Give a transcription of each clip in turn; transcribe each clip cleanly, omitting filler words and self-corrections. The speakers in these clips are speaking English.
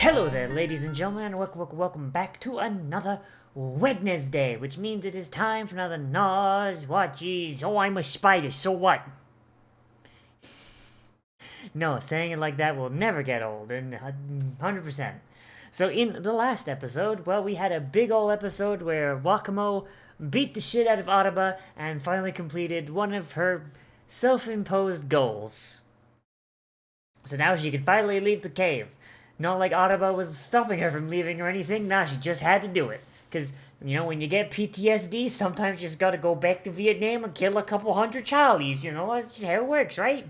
Hello there, ladies and gentlemen, and welcome back to another Wednesday, which means it is time for another Nozz. What, jeez? Oh, I'm a spider, so what? No, saying it like that will never get old, and 100%. So in the last episode, well, we had a big ol' episode where Wakamo beat the shit out of Araba and finally completed one of her self-imposed goals. So now she can finally leave the cave. Not like Araba was stopping her from leaving or anything. Nah, she just had to do it. Because, you know, when you get PTSD, sometimes you just gotta go back to Vietnam and kill a couple hundred Charlies, you know? That's just how it works, right?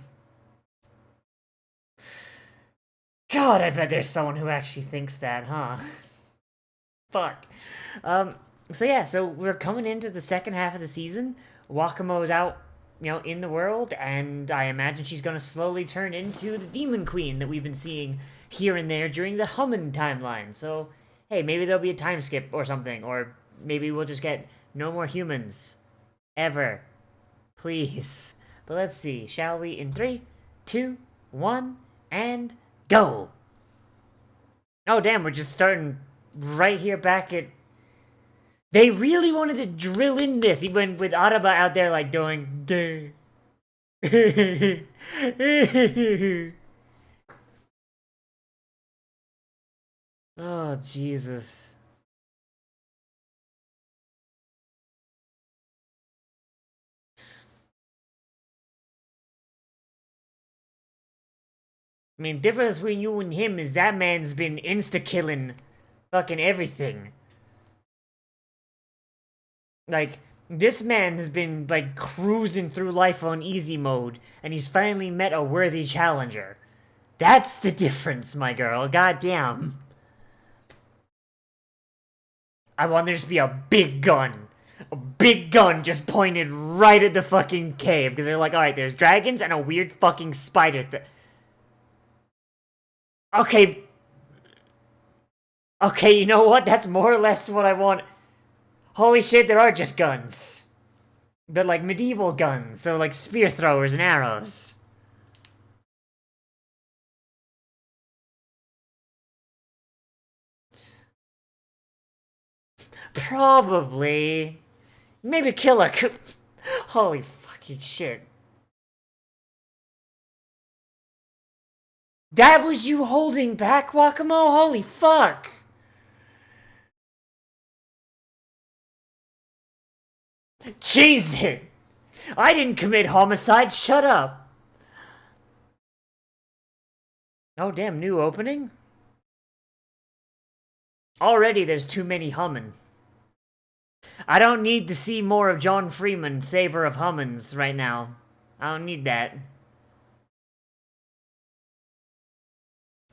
God, I bet there's someone who actually thinks that, huh? Fuck. So we're coming into the second half of the season. Wakamo's out, you know, in the world, and I imagine she's gonna slowly turn into the Demon Queen that we've been seeing here and there during the Hummin timeline. So, hey, maybe there'll be a time skip or something, or maybe we'll just get no more humans. Ever. Please. But let's see, shall we? In 3, 2, 1, and go! Oh, damn, we're just starting right here back at... They really wanted to drill in this, even with Araba out there, like, doing... Oh, Jesus. I mean, difference between you and him is that man's been insta-killing fucking everything. Like, this man has been, like, cruising through life on easy mode, and he's finally met a worthy challenger. That's the difference, my girl. Goddamn. I want there to be a big gun. A big gun just pointed right at the fucking cave, because they're like, alright, there's dragons and a weird fucking spider Okay. Okay, you know what? That's more or less what I want. Holy shit, there are just guns. But like medieval guns, so like spear throwers and arrows. Probably. Maybe kill a... Holy fucking shit. That was you holding back, Wakamo? Holy fuck! Jesus! I didn't commit homicide, shut up! Oh damn, new opening? Already there's too many humming. I don't need to see more of John Freeman, Savor of Hummins, right now. I don't need that.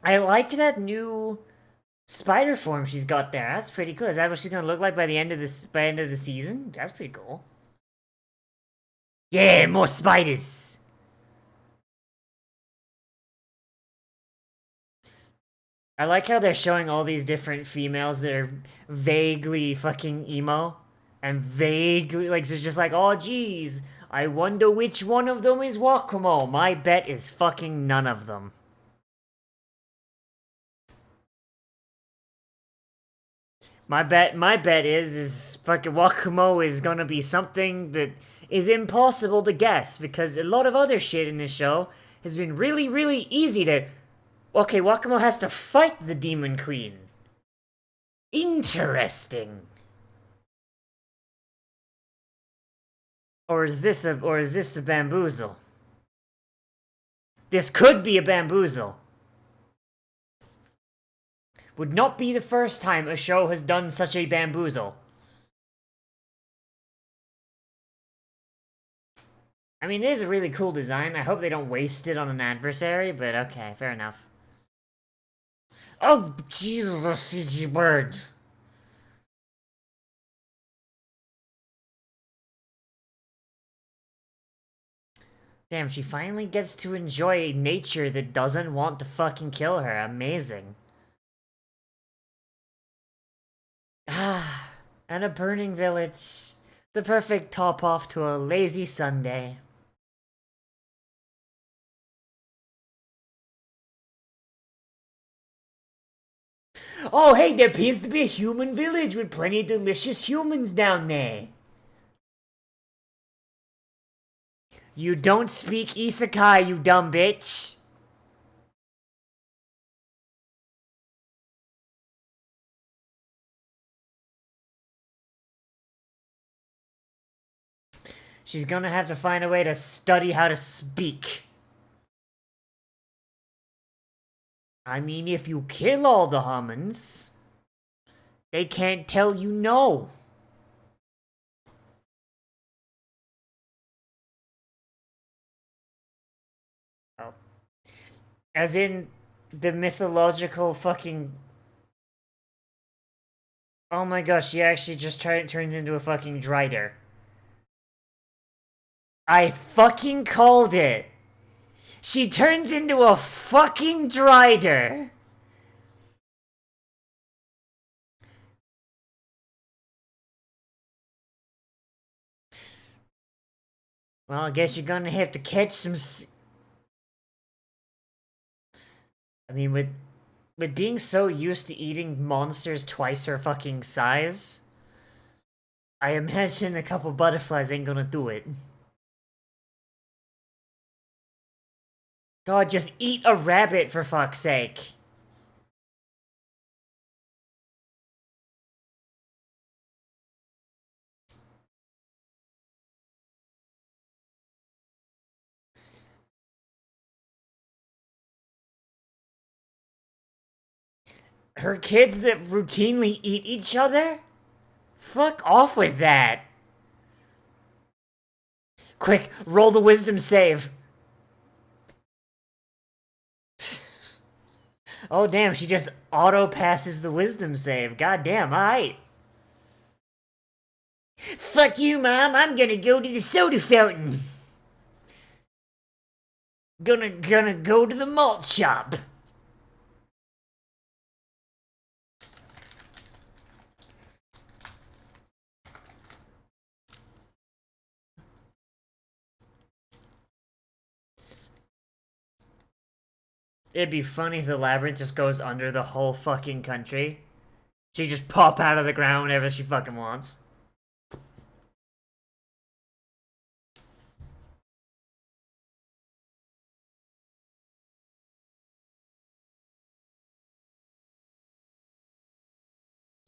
I like that new spider form she's got there. That's pretty cool. Is that what she's gonna look like by the end of the season? That's pretty cool. Yeah, more spiders. I like how they're showing all these different females that are vaguely fucking emo and vaguely like it's just like, oh geez, I wonder which one of them is Wakamo. My bet is fucking none of them. My bet is fucking Wakamo is gonna be something that is impossible to guess because a lot of other shit in this show has been really easy to... Okay, Wakamo has to fight the Demon Queen. Interesting. Or is this a bamboozle? This could be a bamboozle. Would not be the first time a show has done such a bamboozle. I mean, it is a really cool design. I hope they don't waste it on an adversary, but okay, fair enough. Oh, Jesus, the CG bird. Damn, she finally gets to enjoy nature that doesn't want to fucking kill her. Amazing. Ah, and a burning village. The perfect top-off to a lazy Sunday. Oh, hey, there appears to be a human village with plenty of delicious humans down there. You don't speak isekai, you dumb bitch. She's gonna have to find a way to study how to speak. I mean, if you kill all the humans, they can't tell you no. Oh. As in the mythological fucking. Oh my gosh, she actually just turned into a fucking drider. I fucking called it. She turns into a fucking drider. Well, I guess you're gonna have to catch some. I mean, with being so used to eating monsters twice her fucking size, I imagine a couple butterflies ain't gonna do it. God, just eat a rabbit for fuck's sake. Her kids that routinely eat each other? Fuck off with that. Quick, roll the wisdom save. Oh damn, she just auto passes the wisdom save. God damn, alright. Fuck you, Mom, I'm gonna go to the soda fountain. Gonna go to the malt shop. It'd be funny if the labyrinth just goes under the whole fucking country. She just pop out of the ground whenever she fucking wants.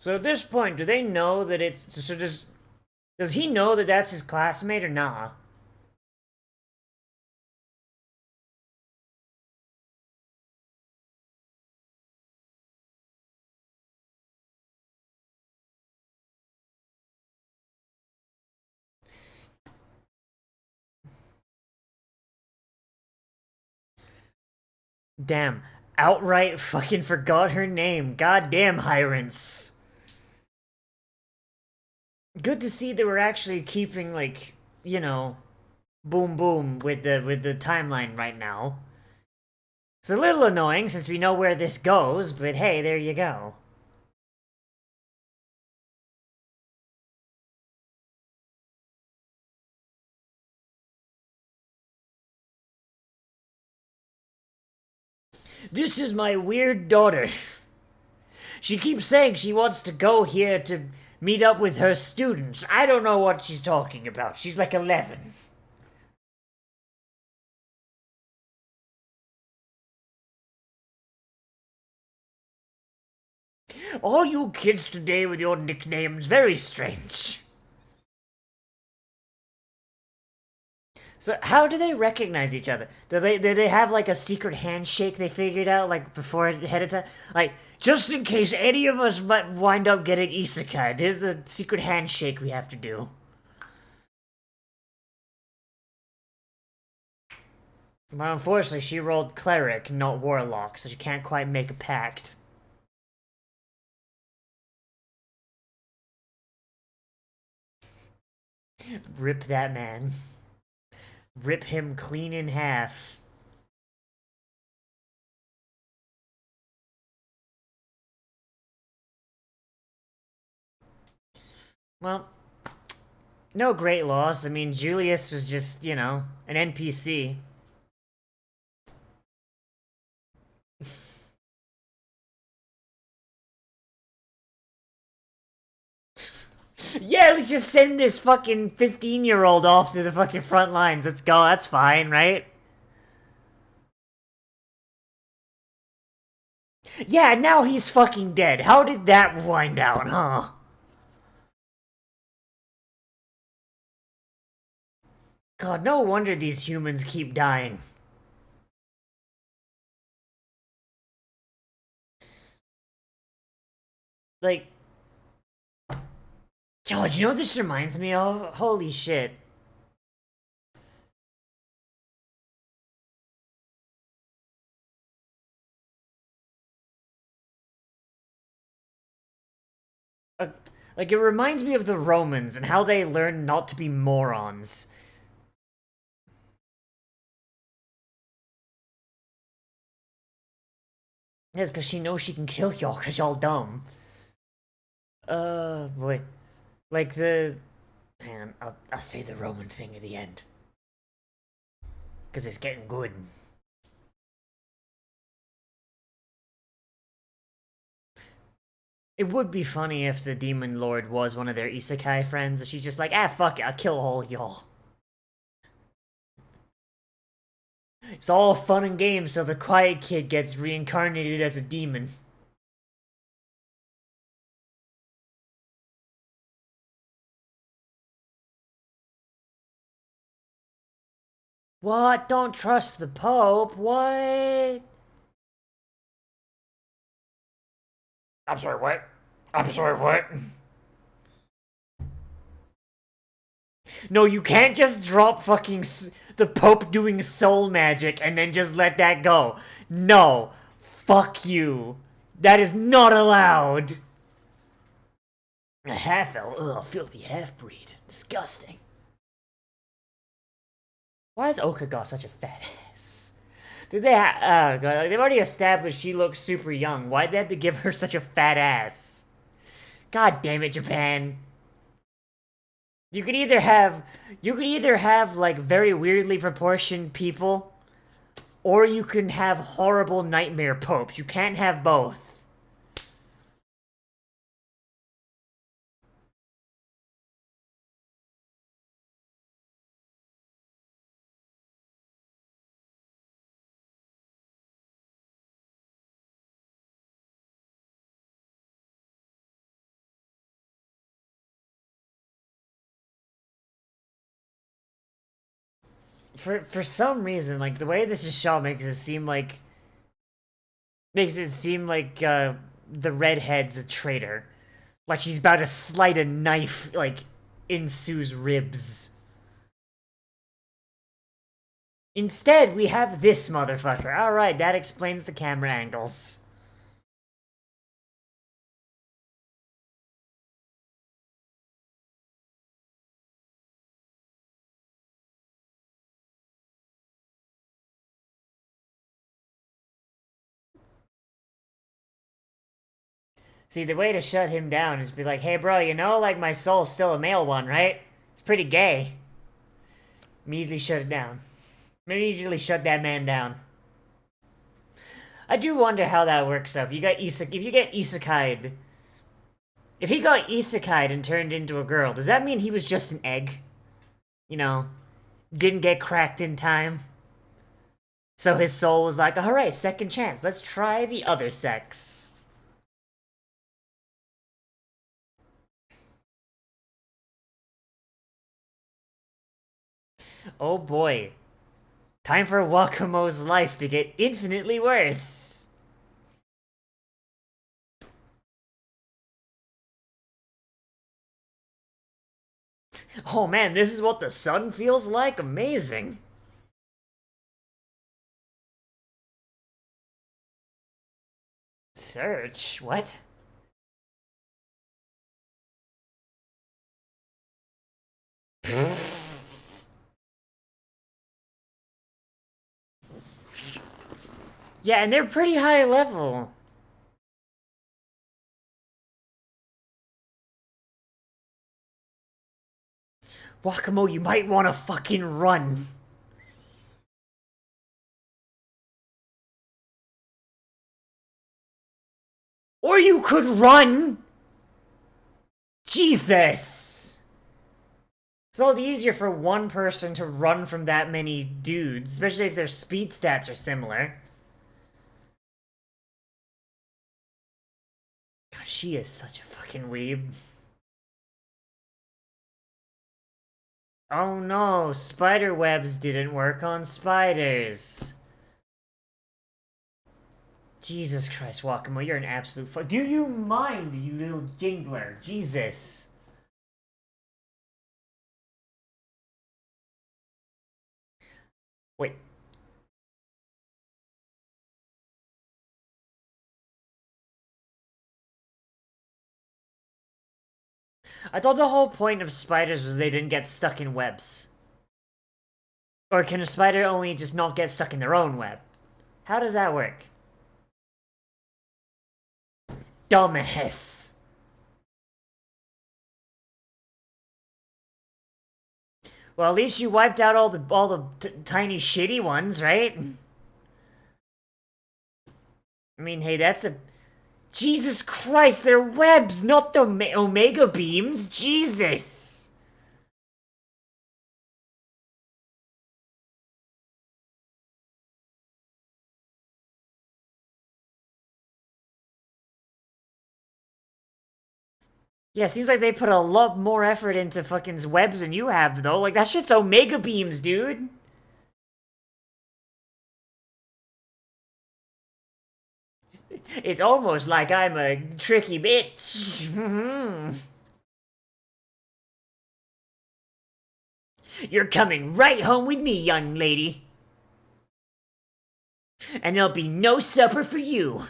So at this point, do they know that it's... So does he know that that's his classmate or nah? Damn. Outright fucking forgot her name. Goddamn, Hirance. Good to see that we're actually keeping, like, you know, boom boom with the timeline right now. It's a little annoying since we know where this goes, but hey, there you go. This is my weird daughter. She keeps saying she wants to go here to meet up with her students. I don't know what she's talking about. She's like 11. All you kids today with your nicknames, very strange. So how do they recognize each other? Do they have like a secret handshake they figured out like before ahead of time? Like just in case any of us might wind up getting isekai, there's a secret handshake we have to do. But unfortunately, she rolled cleric, not warlock, so she can't quite make a pact. Rip that man. Rip him clean in half. Well, no great loss. I mean, Julius was just, you know, an NPC. Yeah, let's just send this fucking 15-year-old off to the fucking front lines. Let's go. That's fine, right? Yeah, now he's fucking dead. How did that wind out, huh? God, no wonder these humans keep dying. Like, God, you know what this reminds me of? Holy shit. Uh, like, it reminds me of the Romans and how they learned not to be morons. Yes, because she knows she can kill y'all because y'all dumb. Boy. Like the... Hang on, I'll say the Roman thing at the end. Because it's getting good. It would be funny if the Demon Lord was one of their isekai friends. She's just like, ah, fuck it, I'll kill all y'all. It's all fun and games, so the quiet kid gets reincarnated as a demon. What? Don't trust the Pope? What? I'm sorry, what? I'm sorry, what? No, you can't just drop fucking the Pope doing soul magic and then just let that go. No. Fuck you. That is not allowed. A half-elf? Ugh, filthy half-breed. Disgusting. Why is Oka got such a fat ass? Did they God, they've already established she looks super young. Why'd they have to give her such a fat ass? God damn it, Japan. You could either have like very weirdly proportioned people, or you can have horrible nightmare popes. You can't have both. For some reason, like the way this is shot makes it seem like the redhead's a traitor. Like she's about to slide a knife like in Sue's ribs. Instead, we have this motherfucker. Alright, that explains the camera angles. See, the way to shut him down is be like, hey bro, you know, like my soul's still a male one, right? It's pretty gay. Immediately shut it down. Immediately shut that man down. I do wonder how that works though. If you get isekai'd, if he got isekai'd and turned into a girl, does that mean he was just an egg? You know, didn't get cracked in time? So his soul was like, alright, second chance, let's try the other sex. Oh boy. Time for Wakamo's life to get infinitely worse. Oh man, this is what the sun feels like? Amazing. Search? What? Yeah, and they're pretty high level. Wakamo, you might want to fucking run. Or you could run! Jesus! It's all the easier for one person to run from that many dudes, especially if their speed stats are similar. God, she is such a fucking weeb. Oh no, spider webs didn't work on spiders. Jesus Christ, Wakamo, you're an absolute Do you mind, you little jingler? Jesus. Wait. I thought the whole point of spiders was they didn't get stuck in webs. Or can a spider only just not get stuck in their own web? How does that work? Dumbass. Well, at least you wiped out all the tiny shitty ones, right? I mean, hey, that's a... Jesus Christ, they're webs, not the Omega beams. Jesus. Yeah, seems like they put a lot more effort into fucking webs than you have, though. Like, that shit's Omega beams, dude. It's almost like I'm a tricky bitch. You're coming right home with me, young lady. And there'll be no supper for you.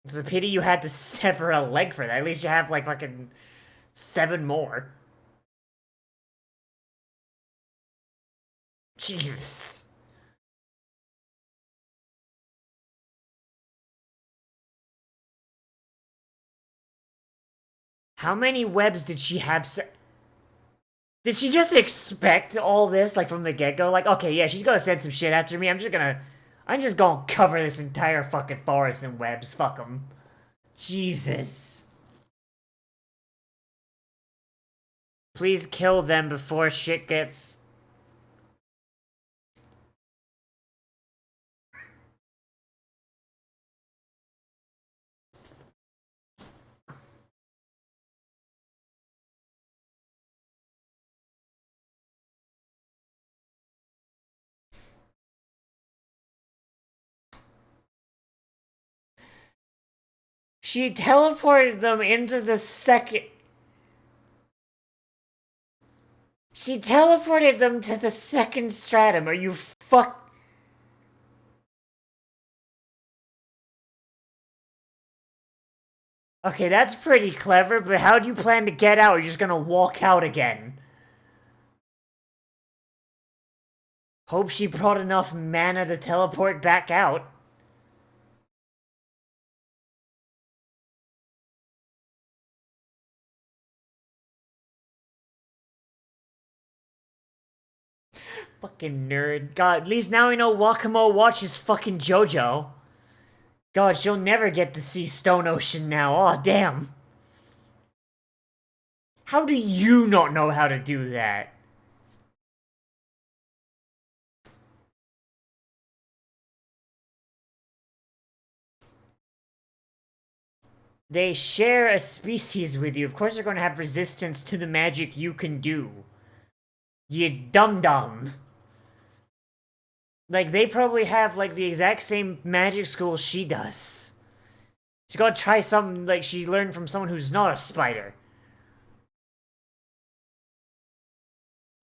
It's a pity you had to sever a leg for that. At least you have, like, fucking 7 more. Jesus. How many webs did she have? Did she just expect all this, like, from the get-go? Like, okay, yeah, she's gonna send some shit after me. I'm just gonna cover this entire fucking forest in webs. Fuck them. Jesus. Please kill them before shit gets... She teleported them into the second... She teleported them to the second stratum. Are you fuck... Okay, that's pretty clever, but how do you plan to get out? You're just gonna walk out again. Hope she brought enough mana to teleport back out. Fucking nerd. God, at least now we know Wakamo watches fucking JoJo. God, she'll never get to see Stone Ocean now. Aw, oh, damn. How do you not know how to do that? They share a species with you. Of course they're going to have resistance to the magic you can do. You dum-dum. Like, they probably have, like, the exact same magic school she does. She's gotta try something, like, she learned from someone who's not a spider.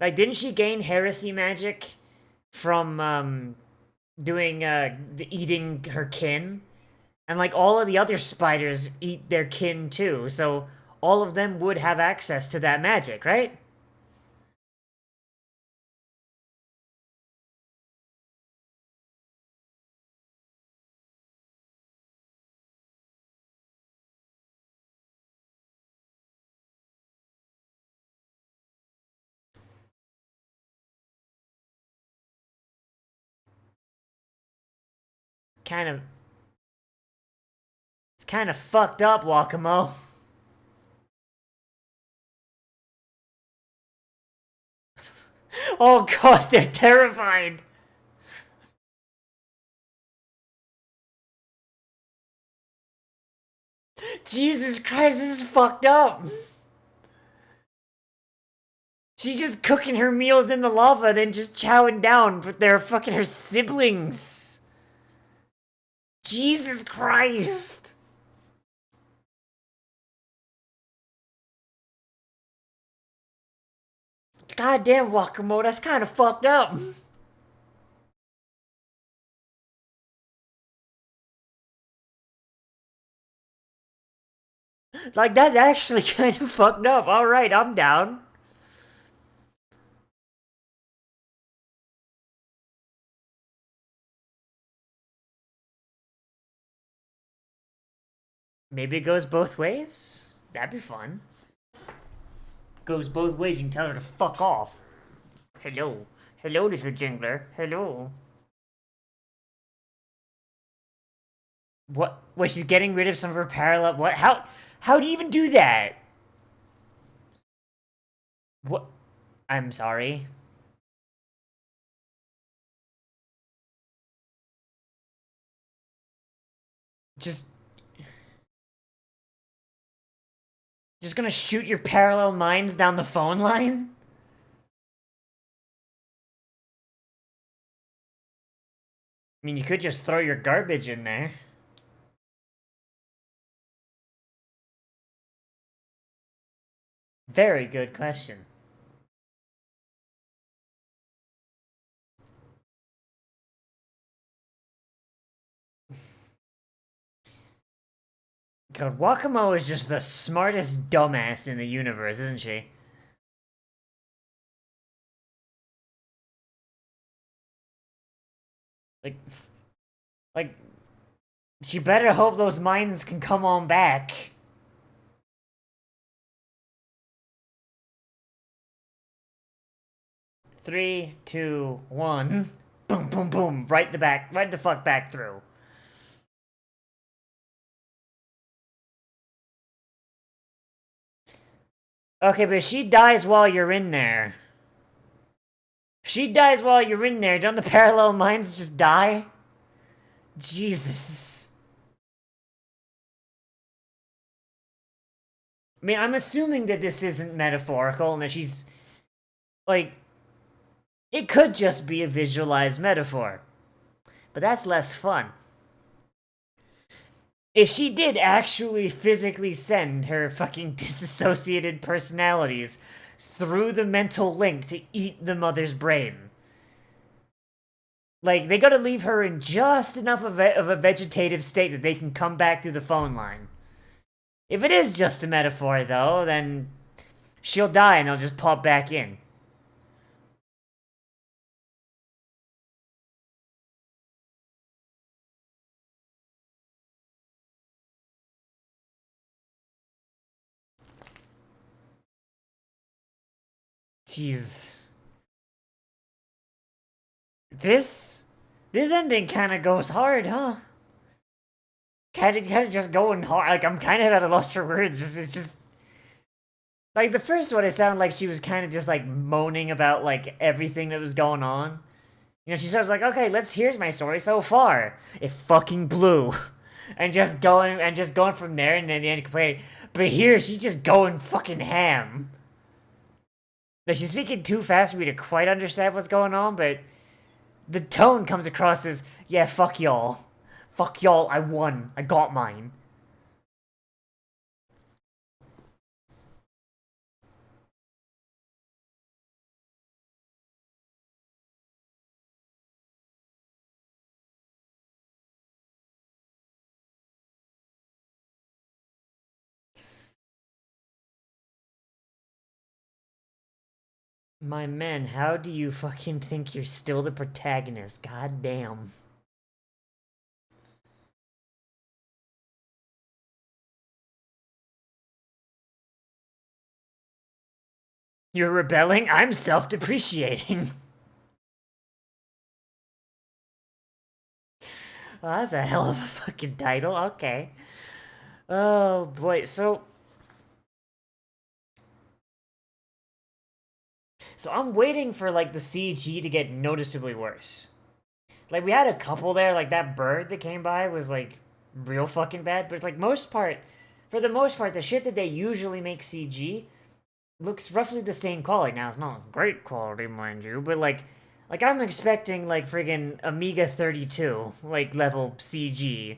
Like, didn't she gain heresy magic from, doing, eating her kin? And, like, all of the other spiders eat their kin, too, so all of them would have access to that magic, right? Kind of. kind of fucked up, Wakamo. Oh god, they're terrified. Jesus Christ, this is fucked up. She's just cooking her meals in the lava, then just chowing down, but they're fucking her siblings. Jesus Christ. Goddamn, Wakamo, that's kind of fucked up. Like, that's actually kind of fucked up. Alright, I'm down. Maybe it goes both ways? That'd be fun. Goes both ways, you can tell her to fuck off. Hello. Hello, little jingler. Hello. What? Wait, she's getting rid of some of her parallel... What? How do you even do that? What? I'm sorry. Just gonna shoot your parallel minds down the phone line? I mean, you could just throw your garbage in there. Very good question. God, Wakamo is just the smartest dumbass in the universe, isn't she? Like, she better hope those minds can come on back. Three, two, one. Boom, boom, boom. Right the fuck back through. Okay, but if she dies while you're in there. If she dies while you're in there, don't the parallel minds just die? Jesus. I mean, I'm assuming that this isn't metaphorical and that she's... Like... It could just be a visualized metaphor. But that's less fun. If she did actually physically send her fucking disassociated personalities through the mental link to eat the mother's brain. Like, they gotta leave her in just enough of a vegetative state that they can come back through the phone line. If it is just a metaphor, though, then she'll die and they'll just pop back in. Jeez. This ending kind of goes hard, huh? Kind of just going hard. Like, I'm kind of at a loss for words. It's just... Like, the first one, it sounded like she was kind of just, like, moaning about, like, everything that was going on. You know, she starts like, okay, here's my story so far. It fucking blew. And just going from there, and then the end complaining. But here, she's just going fucking ham. Like, she's speaking too fast for me to quite understand what's going on, but the tone comes across as, yeah, fuck y'all. Fuck y'all, I won. I got mine. My man, how do you fucking think you're still the protagonist? God damn. You're rebelling? I'm self-depreciating. Well, that's a hell of a fucking title. Okay. Oh boy, so I'm waiting for like the CG to get noticeably worse. Like we had a couple there, like that bird that came by was like real fucking bad, but like for the most part, the shit that they usually make CG looks roughly the same quality. Now it's not great quality, mind you, but like I'm expecting like friggin' Amiga 32 like level CG.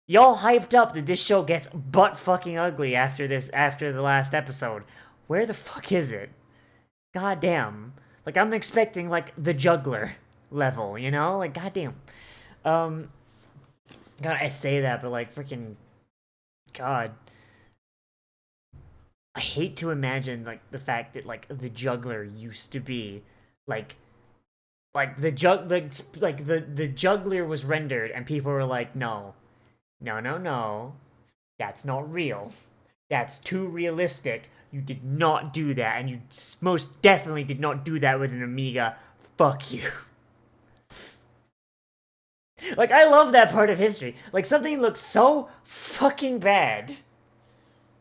Y'all hyped up that this show gets butt fucking ugly after the last episode. Where the fuck is it? Goddamn. Like I'm expecting like the juggler level, you know? Like goddamn. Um God, I say that, but like freaking God. I hate to imagine like the fact that like the juggler used to be like the juggler was rendered and people were like, no, no, no, no, that's not real. That's too realistic. You did not do that, and you most definitely did not do that with an Amiga. Fuck you. Like, I love that part of history. Like, something looks so fucking bad.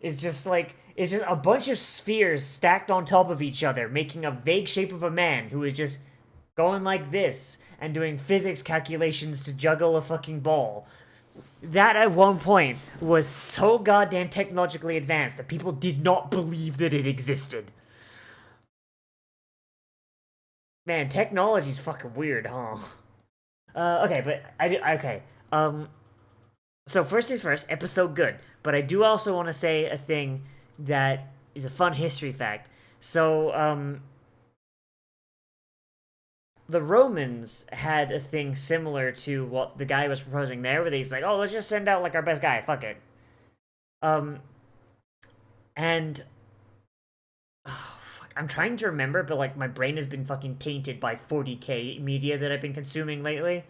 It's just a bunch of spheres stacked on top of each other, making a vague shape of a man who is just going like this and doing physics calculations to juggle a fucking ball. That at one point was so goddamn technologically advanced that people did not believe that it existed. Man, technology's fucking weird, huh? Okay, but okay. So first things first, episode good. But I do also want to say a thing that is a fun history fact. So, the Romans had a thing similar to what the guy was proposing there, where he's like, "Oh, let's just send out like our best guy. Fuck it." Um, and oh, fuck, I'm trying to remember, but like my brain has been fucking tainted by 40k media that I've been consuming lately.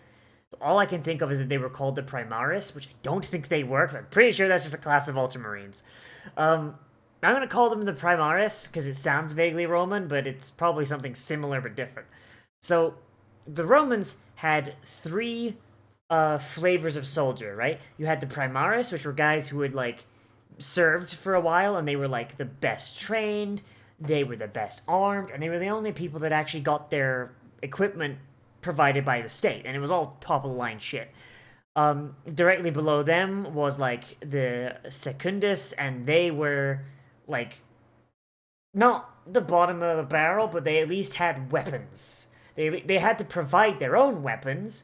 So all I can think of is that they were called the Primaris, which I don't think they were, because I'm pretty sure that's just a class of Ultramarines. I'm gonna call them the Primaris because it sounds vaguely Roman, but it's probably something similar but different. So the Romans had three flavors of soldier, right? You had the Primaris, which were guys who had like served for a while and they were like the best trained, they were the best armed, and they were the only people that actually got their equipment provided by the state, and it was all top of the line shit. Directly below them was like the Secundus, and they were like not the bottom of the barrel, but they at least had weapons. They had to provide their own weapons,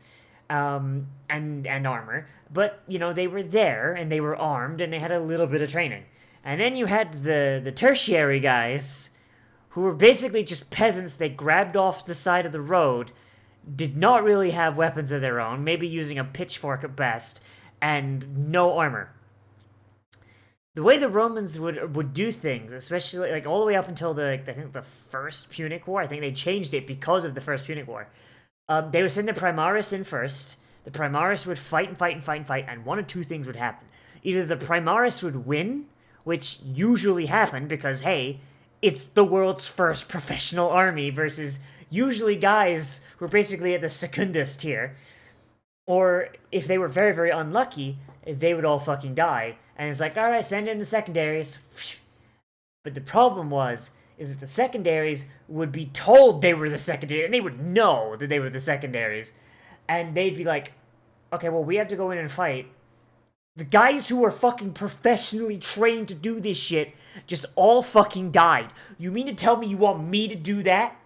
and armor, but you know they were there and they were armed and they had a little bit of training. And then you had the tertiary guys, who were basically just peasants they grabbed off the side of the road, did not really have weapons of their own, maybe using a pitchfork at best, and no armor. The way the Romans would do things, especially like all the way up until I think the First Punic War. I think they changed it because of the First Punic War. They would send the Primaris in first. The Primaris would fight and fight and fight and fight, and one of two things would happen. Either the Primaris would win, which usually happened because hey, it's the world's first professional army versus usually guys who are basically at the Secundus tier. Or if they were very, very unlucky, they would all fucking die. And it's like, alright, send in the secondaries. But the problem is that the secondaries would be told they were the secondaries, and they would know that they were the secondaries. And they'd be like, okay, well, we have to go in and fight. The guys who were fucking professionally trained to do this shit just all fucking died. You mean to tell me you want me to do that?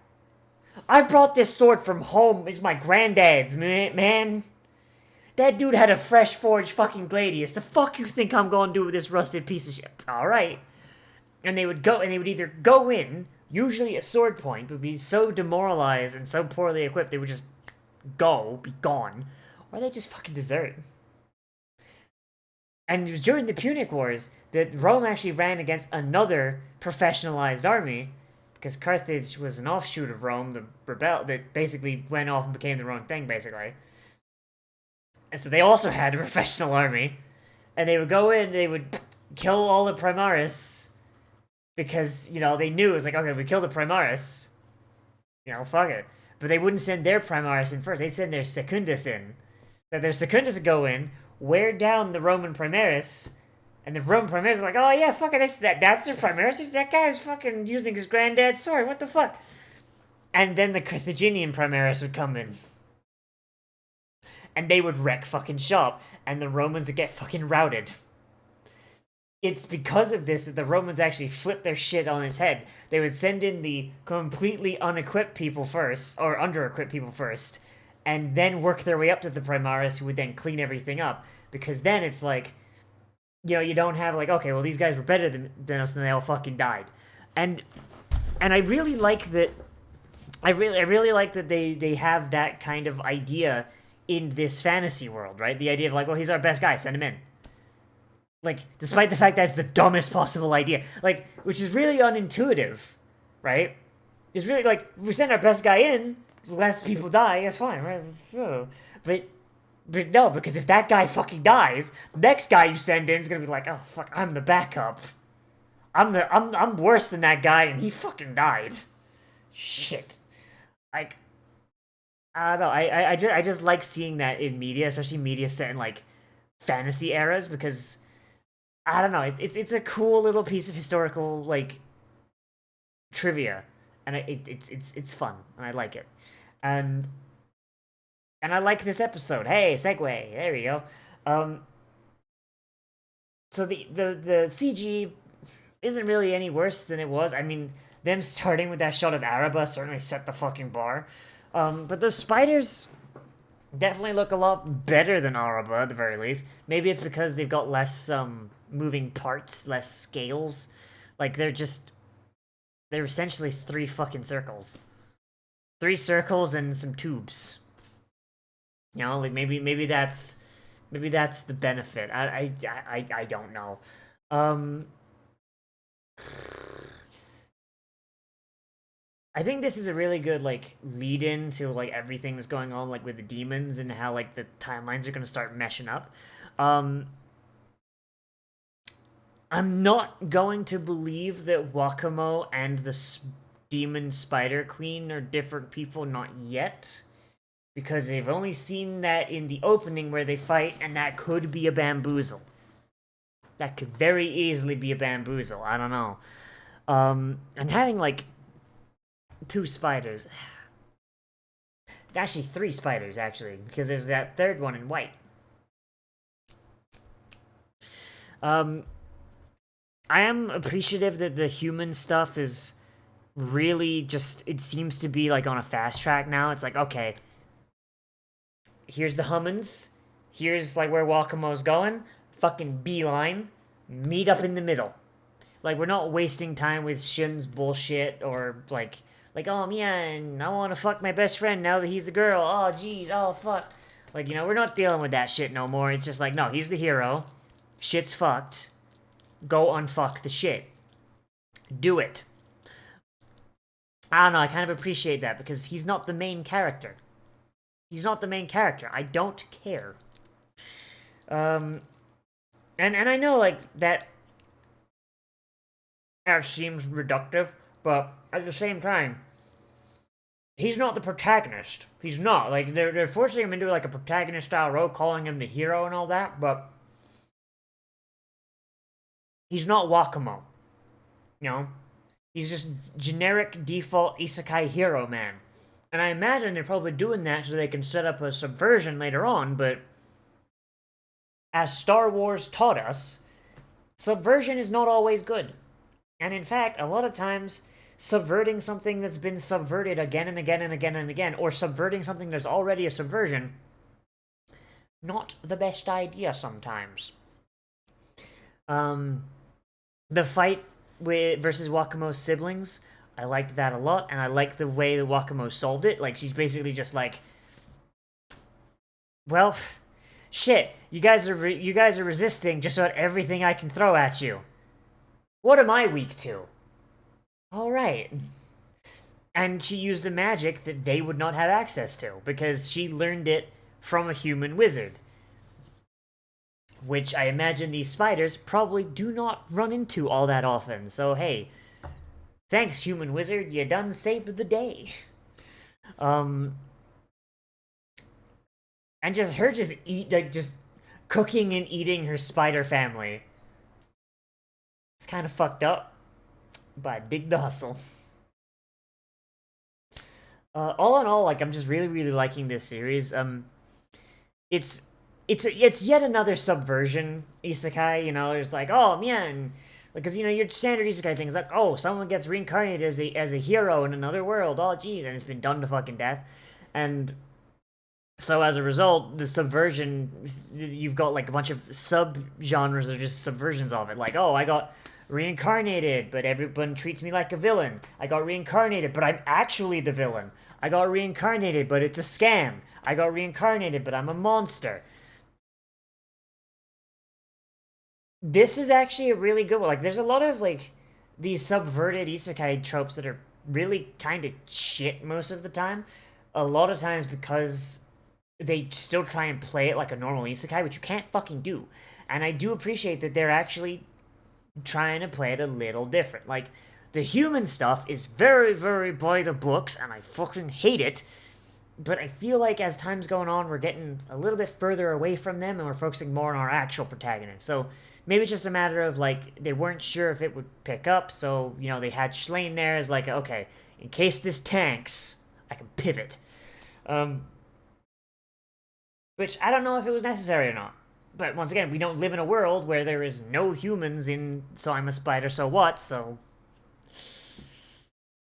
I brought this sword from home. It's my granddad's, man. That dude had a fresh forged fucking gladius. The fuck you think I'm gonna do with this rusted piece of shit? Alright. And they would either go in, usually at sword point, but be so demoralized and so poorly equipped they would just be gone, or they just fucking desert. And it was during the Punic Wars that Rome actually ran against another professionalized army, because Carthage was an offshoot of Rome, the rebel that basically went off and became their own thing, basically. And so they also had a professional army, and they would go in, they would kill all the Primaris, because, you know, they knew, it was like, okay, we kill the Primaris, you know, fuck it. But they wouldn't send their Primaris in first, they'd send their Secundus in. That their Secundus would go in, wear down the Roman Primaris, And the Roman Primaris are like, oh yeah, fuck it, that's their Primaris? That guy's fucking using his granddad's sword, what the fuck? And then the Carthaginian Primaris would come in. And they would wreck fucking shop, and the Romans would get fucking routed. It's because of this that the Romans actually flipped their shit on its head. They would send in the completely unequipped people first, or under-equipped people first, and then work their way up to the Primaris, who would then clean everything up. Because then it's like, you know, you don't have like, okay, well, these guys were better than us, and they all fucking died. And I really like that. I really like that they have that kind of idea in this fantasy world, right? The idea of like, well, he's our best guy, send him in. Like, despite the fact that's the dumbest possible idea, like, which is really unintuitive, right? It's really like, if we send our best guy in, less people die, that's fine, right? But no, because if that guy fucking dies, the next guy you send in is gonna be like, oh fuck, I'm the backup. I'm worse than that guy, and he fucking died. Shit. Like, I don't know. I just like seeing that in media, especially media set in like fantasy eras, because I don't know. It's a cool little piece of historical like trivia, and it's fun, and I like it, and I like this episode. Hey, segue. There we go. So the CG isn't really any worse than it was. I mean, them starting with that shot of Araba certainly set the fucking bar. But those spiders definitely look a lot better than Araba, at the very least. Maybe it's because they've got less moving parts, less scales. Like, they're essentially 3 fucking circles. 3 circles and some tubes. You know, like, maybe that's the benefit. I don't know. I think this is a really good, like, lead-in to, like, everything that's going on, like, with the demons and how, like, the timelines are going to start meshing up. I'm not going to believe that Wakamo and the demon spider queen are different people, not yet. Because they've only seen that in the opening where they fight, and that could be a bamboozle. That could very easily be a bamboozle, I don't know. And having, like, 2 spiders. Actually, 3 spiders, actually, because there's that third one in white. I am appreciative that the human stuff is really just, it seems to be, like, on a fast track now. It's like, okay, here's the Hummins, here's, like, where Wakamo's going, fucking beeline, meet up in the middle. Like, we're not wasting time with Shun's bullshit, or, like, oh man, I want to fuck my best friend now that he's a girl. Oh, jeez, oh, fuck. Like, you know, we're not dealing with that shit no more. It's just like, no, he's the hero. Shit's fucked. Go unfuck the shit. Do it. I don't know, I kind of appreciate that, because he's not the main character. He's not the main character. I don't care. And I know, like, that seems reductive, but at the same time, he's not the protagonist. He's not. Like, they're forcing him into, like, a protagonist-style role, calling him the hero and all that, but he's not Wakamo. You know? He's just generic default isekai hero man. And I imagine they're probably doing that so they can set up a subversion later on, but as Star Wars taught us, subversion is not always good. And in fact, a lot of times, subverting something that's been subverted again and again and again and again, or subverting something that's already a subversion, not the best idea sometimes. The fight versus Wakamo's siblings, I liked that a lot, and I liked the way that Wakamo solved it. Like, she's basically just like, well, shit, you guys are resisting just about everything I can throw at you. What am I weak to? Alright. And she used a magic that they would not have access to, because she learned it from a human wizard. Which I imagine these spiders probably do not run into all that often, so hey, thanks, human wizard, you done saved the day. And just her just cooking and eating her spider family. It's kind of fucked up, but I dig the hustle. All in all, like, I'm just really, really liking this series. It's it's yet another subversion isekai. You know, there's like, oh man, because you know your standard isekai things like, oh, someone gets reincarnated as a hero in another world. Oh, geez, and it's been done to fucking death, and so as a result, the subversion, you've got like a bunch of sub genres or just subversions of it. Like, oh, I got reincarnated, but everyone treats me like a villain. I got reincarnated, but I'm actually the villain. I got reincarnated, but it's a scam. I got reincarnated, but I'm a monster. This is actually a really good one. Like, there's a lot of like these subverted isekai tropes that are really kind of shit most of the time. A lot of times because they still try and play it like a normal isekai, which you can't fucking do. And I do appreciate that they're actually trying to play it a little different. Like, the human stuff is very, very by the books, and I fucking hate it. But I feel like as time's going on, we're getting a little bit further away from them, and we're focusing more on our actual protagonists. So maybe it's just a matter of, like, they weren't sure if it would pick up, so, you know, they had Schlaine there as, like, okay, in case this tanks, I can pivot. Which I don't know if it was necessary or not. But once again, we don't live in a world where there is no humans in So I'm a Spider, so what, so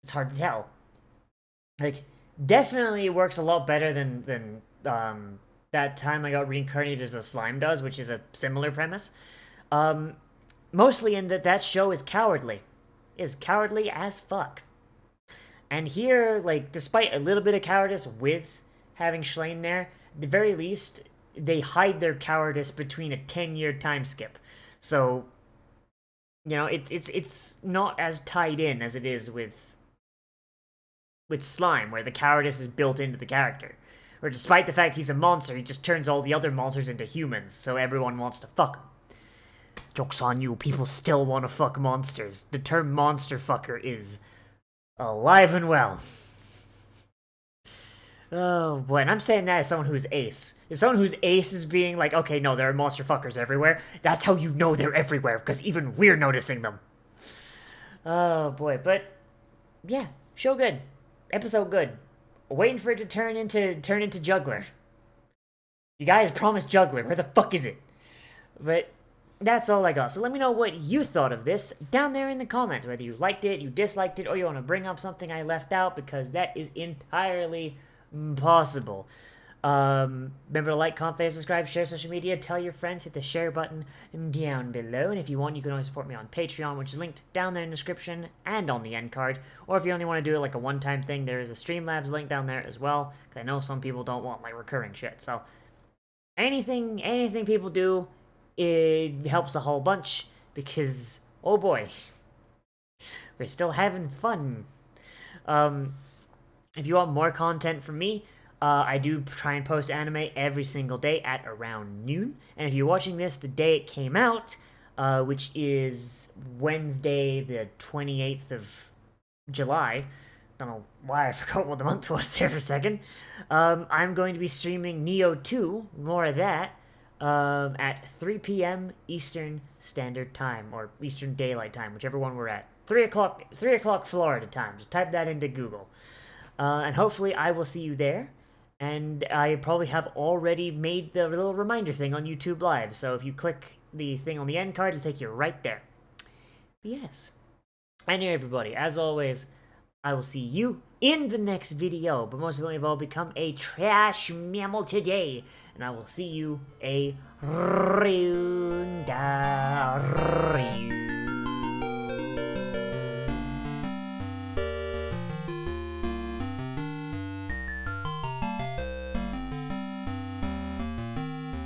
it's hard to tell. Like, definitely works a lot better than that time I got reincarnated as a slime does, which is a similar premise. Mostly in that show is cowardly. Is cowardly as fuck. And here, like, despite a little bit of cowardice with having Schlaine there, at the very least, they hide their cowardice between a 10-year time skip. So, you know, it's not as tied in as it is with Slime, where the cowardice is built into the character. Or despite the fact he's a monster, he just turns all the other monsters into humans, so everyone wants to fuck him. Joke's on you, people still want to fuck monsters. The term monster fucker is alive and well. Oh boy, and I'm saying that as someone who's ace. As someone whose ace is being like, okay, no, there are monster fuckers everywhere, that's how you know they're everywhere, because even we're noticing them. Oh boy, but yeah, show good. Episode good. Waiting for it to turn into Juggler. You guys promised Juggler, where the fuck is it? But that's all I got. So let me know what you thought of this down there in the comments, whether you liked it, you disliked it, or you want to bring up something I left out, because that is entirely possible. Remember to like, comment, favorite, subscribe, share social media, tell your friends, hit the share button down below, and if you want, you can always support me on Patreon, which is linked down there in the description and on the end card, or if you only want to do it like a one-time thing, there is a Streamlabs link down there as well, because I know some people don't want like recurring shit, so anything people do, it helps a whole bunch, because, oh boy, we're still having fun. If you want more content from me, I do try and post anime every single day at around noon. And if you're watching this the day it came out, which is Wednesday the 28th of July, don't know why I forgot what the month was there for a second, I'm going to be streaming Neo 2, more of that, at 3 p.m. Eastern Standard Time, or Eastern Daylight Time, whichever one we're at. 3 o'clock Florida time. Just type that into Google. And hopefully I will see you there. And I probably have already made the little reminder thing on YouTube Live, so if you click the thing on the end card, it'll take you right there. But yes. Anyway, everybody, as always, I will see you in the next video, but most importantly of all, become a trash mammal today, and I will see you a